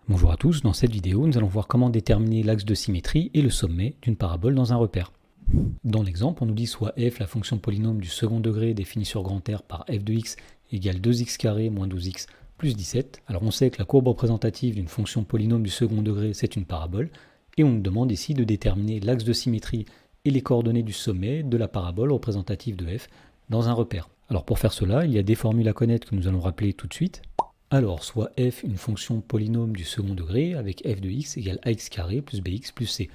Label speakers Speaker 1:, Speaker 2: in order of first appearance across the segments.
Speaker 1: Bonjour à tous, dans cette vidéo nous allons voir comment déterminer l'axe de symétrie et le sommet d'une parabole dans un repère. Dans l'exemple, on nous dit soit f, la fonction polynôme du second degré définie sur grand R par f de x égale 2x² moins 12x plus 17. Alors on sait que la courbe représentative d'une fonction polynôme du second degré c'est une parabole, et on nous demande ici de déterminer l'axe de symétrie et les coordonnées du sommet de la parabole représentative de f dans un repère. Alors pour faire cela, il y a des formules à connaître que nous allons rappeler tout de suite. Alors, soit f une fonction polynôme du second degré avec f de x égale ax² plus bx plus c.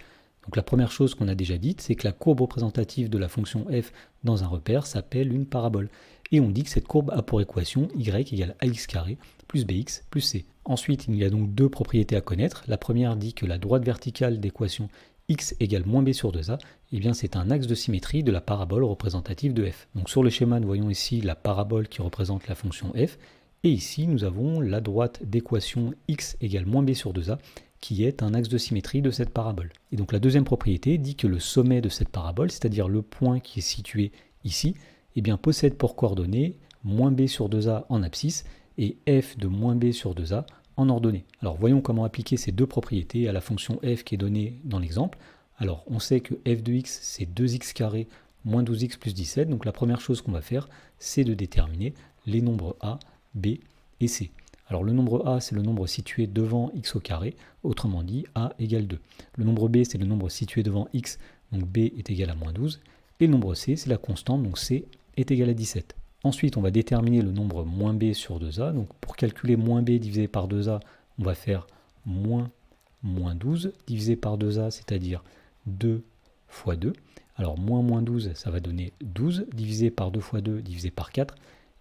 Speaker 1: Donc la première chose qu'on a déjà dite, c'est que la courbe représentative de la fonction f dans un repère s'appelle une parabole. Et on dit que cette courbe a pour équation y égale ax² plus bx plus c. Ensuite, il y a donc deux propriétés à connaître. La première dit que la droite verticale d'équation x égale moins b sur 2a, eh bien c'est un axe de symétrie de la parabole représentative de f. Donc sur le schéma, nous voyons ici la parabole qui représente la fonction f. Et ici, nous avons la droite d'équation x égale moins b sur 2a, qui est un axe de symétrie de cette parabole. Et donc la deuxième propriété dit que le sommet de cette parabole, c'est-à-dire le point qui est situé ici, eh bien, possède pour coordonnées moins b sur 2a en abscisse et f de moins b sur 2a en ordonnée. Alors voyons comment appliquer ces deux propriétés à la fonction f qui est donnée dans l'exemple. Alors on sait que f de x c'est 2x² moins 12x plus 17, donc la première chose qu'on va faire, c'est de déterminer les nombres a, b et c. Alors le nombre a, c'est le nombre situé devant x au carré, autrement dit a égale 2. Le nombre b, c'est le nombre situé devant x, donc b est égal à moins 12. Et le nombre c, c'est la constante, donc c est égal à 17. Ensuite, on va déterminer le nombre moins b sur 2a. Donc pour calculer moins b divisé par 2a, on va faire moins 12 divisé par 2a, c'est-à-dire 2 fois 2. Alors moins 12, ça va donner 12, divisé par 2 fois 2, divisé par 4.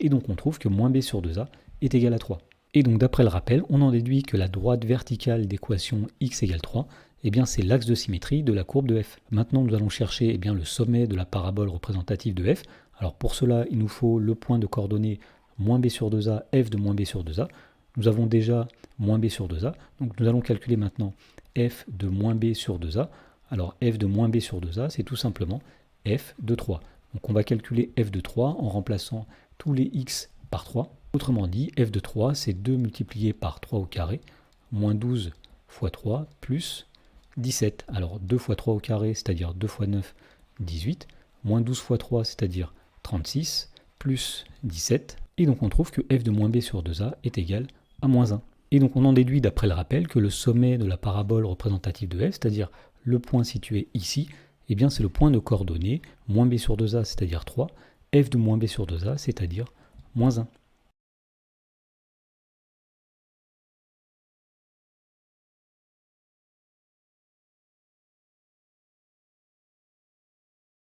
Speaker 1: Et donc on trouve que moins b sur 2a est égal à 3. Et donc d'après le rappel, on en déduit que la droite verticale d'équation x égale 3, eh bien c'est l'axe de symétrie de la courbe de f. Maintenant nous allons chercher le sommet de la parabole représentative de f. Alors pour cela, il nous faut le point de coordonnées moins b sur 2a, f de moins b sur 2a. Nous avons déjà moins b sur 2a, donc nous allons calculer maintenant f de moins b sur 2a. Alors f de moins b sur 2a, c'est tout simplement f de 3. Donc on va calculer f de 3 en remplaçant tous les x par 3. Autrement dit, f de 3, c'est 2 multiplié par 3 au carré, moins 12 fois 3, plus 17. Alors 2 fois 3 au carré, c'est-à-dire 2 fois 9, 18, moins 12 fois 3, c'est-à-dire 36, plus 17. Et donc on trouve que f de moins b sur 2a est égal à moins 1. Et donc on en déduit d'après le rappel que le sommet de la parabole représentative de f, c'est-à-dire le point situé ici, eh bien c'est le point de coordonnées moins b sur 2a, c'est-à-dire 3, f de moins b sur 2a, c'est-à-dire moins 1.